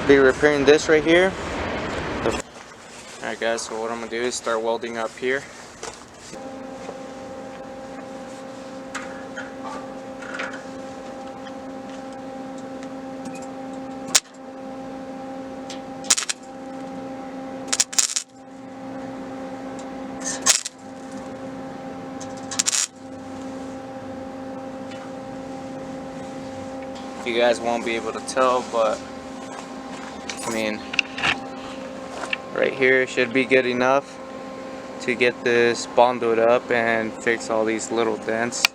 be repairing this right here. Alright guys, so what I'm going to do is start welding up here. You guys won't be able to tell, but I mean, right here should be good enough to get this bonded up and fix all these little dents.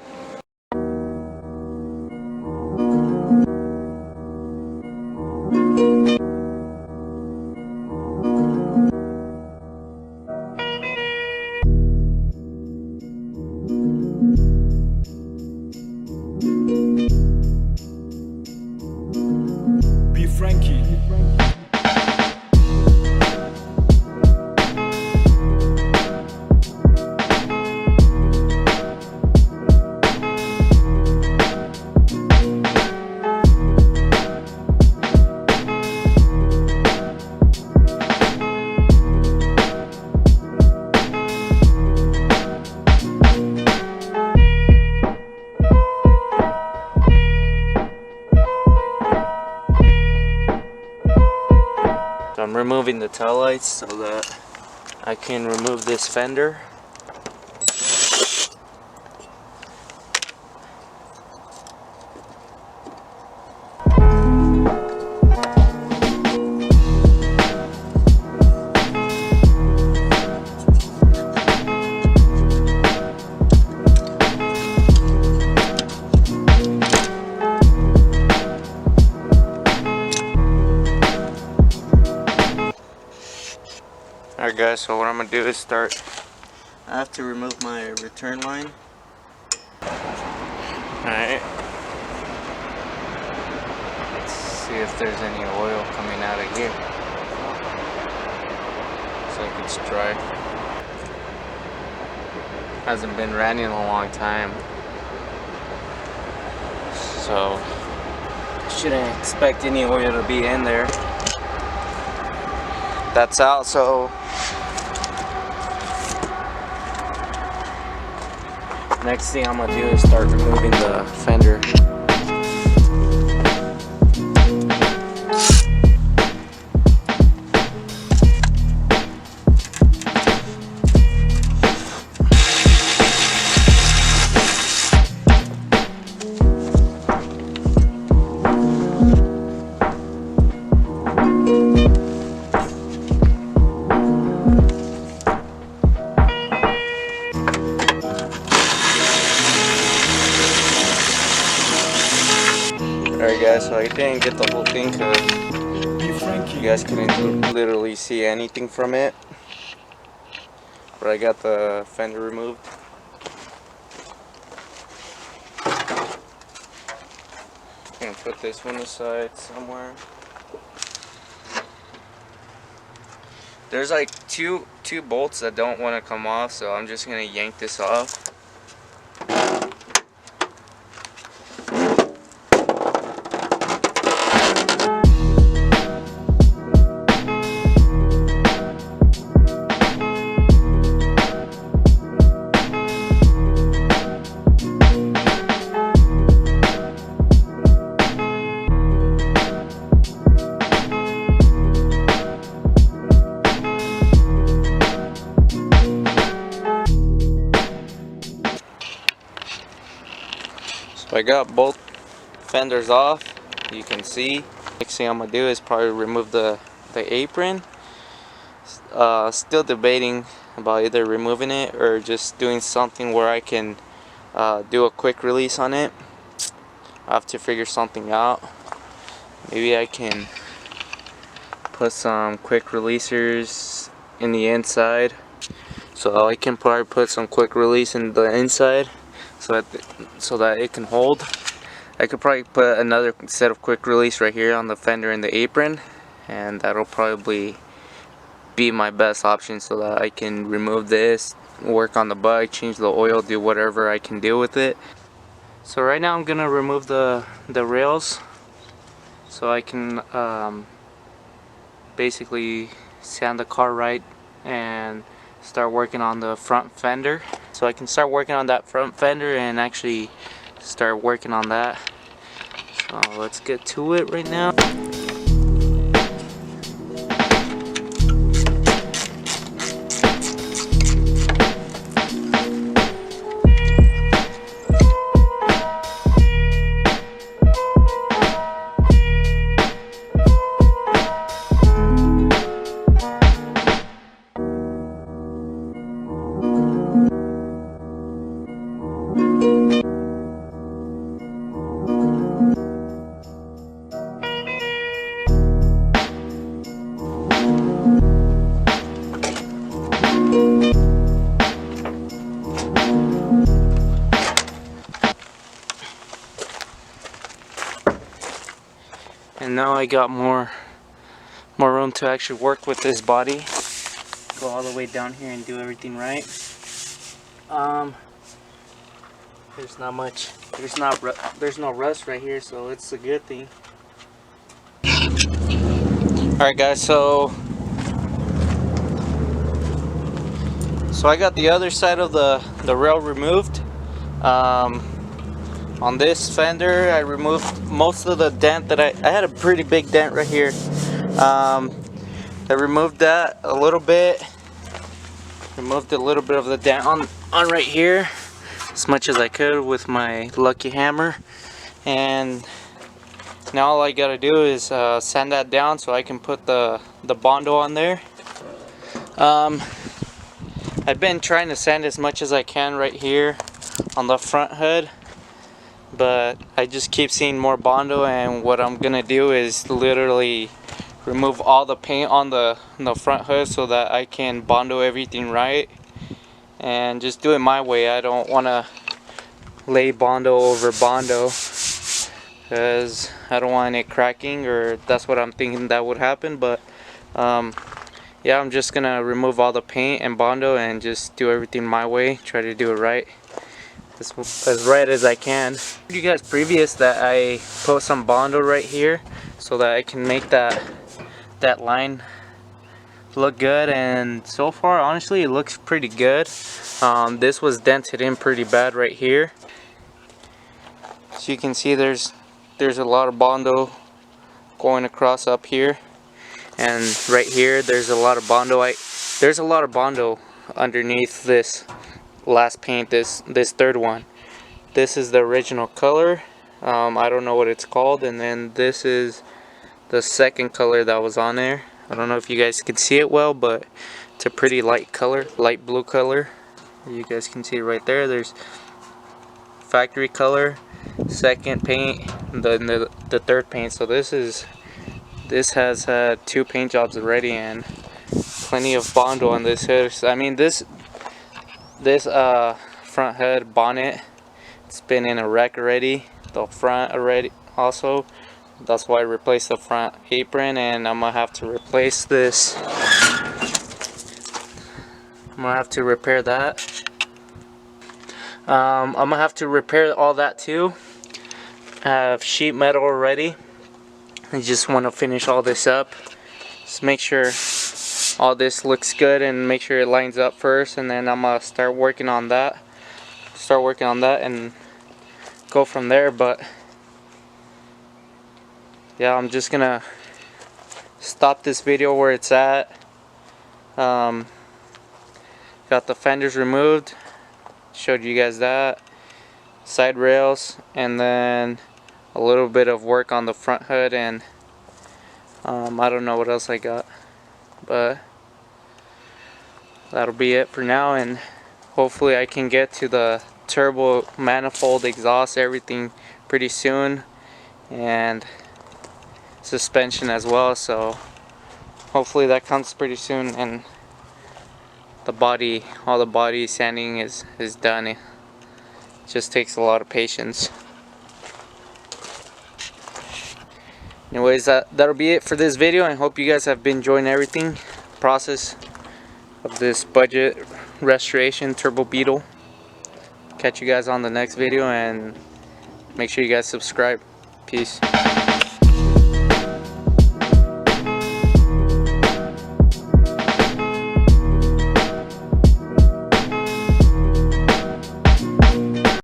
BEFRANKY. I'm removing the tail lights so that I can remove this fender. Alright guys, so what I'm going to do is I have to remove my return line. Alright. Let's see if there's any oil coming out of here. Looks like it's dry. Hasn't been running in a long time. So, shouldn't expect any oil to be in there. That's out, so next thing I'm gonna do is start removing the fender. Alright guys, so I didn't get the whole thing because you guys couldn't literally see anything from it. But I got the fender removed. I'm gonna put this one aside somewhere. There's like two bolts that don't want to come off, so I'm just gonna yank this off. So I got both fenders off, you can see. Next thing I'm gonna do is probably remove the apron. Still debating about either removing it or just doing something where I can do a quick release on it. I have to figure something out. Maybe I can put some quick releasers in the inside. So I can probably put some quick release in the inside so that it can hold. I could probably put another set of quick release right here on the fender and the apron, and that'll probably be my best option so that I can remove this, work on the bike, change the oil, do whatever I can do with it. So right now I'm gonna remove the rails so I can basically sand the car right and start working on the front fender. So I can start working on that front fender and actually start working on that. So let's get to it right now. And now I got more room to actually work with this body. Go all the way down here and do everything right. There's not much. There's no rust right here, so it's a good thing. All right, guys. So I got the other side of the rail removed. On this fender, I removed most of the dent that I had a pretty big dent right here. I removed that a little bit. Removed a little bit of the dent on right here, as much as I could with my lucky hammer. And now all I gotta do is sand that down so I can put the Bondo on there. I've been trying to sand as much as I can right here on the front hood, but I just keep seeing more Bondo, and what I'm gonna do is literally remove all the paint on the front hood so that I can Bondo everything right and just do it my way. I don't want to lay Bondo over Bondo because I don't want it cracking, or that's what I'm thinking that would happen. But yeah, I'm just gonna remove all the paint and Bondo and just do everything my way, try to do it right, as right as I can. You guys previous that I put some Bondo right here so that I can make that line look good, and so far honestly it looks pretty good. This was dented in pretty bad right here, so you can see there's a lot of Bondo going across up here, and right here there's a lot of Bondo. There's a lot of Bondo underneath this last paint, this third one. This is the original color. I don't know what it's called, and then this is the second color that was on there. I don't know if you guys can see it well, but it's a pretty light color, light blue color. You guys can see it right there. There's factory color, second paint, then the third paint. So this has had 2 paint jobs already and plenty of Bondo on this hood. I mean, this front hood bonnet, it's been in a wreck already. The front already also. That's why I replaced the front apron, and I'm gonna have to replace this. I'm gonna have to repair that. I'm gonna have to repair all that too. I have sheet metal already. I just want to finish all this up. Just make sure all this looks good and make sure it lines up first, and then I'm gonna start working on that. And go from there. But yeah, I'm just gonna stop this video where it's at. Got the fenders removed, showed you guys that, side rails, and then a little bit of work on the front hood, and I don't know what else I got, but that'll be it for now. And hopefully I can get to the turbo manifold, exhaust, everything pretty soon, and suspension as well. So hopefully that comes pretty soon, and all the body sanding is done. It just takes a lot of patience. Anyways, that'll be it for this video. I hope you guys have been enjoying everything process of this budget restoration turbo beetle. Catch you guys on the next video, and make sure you guys subscribe. Peace.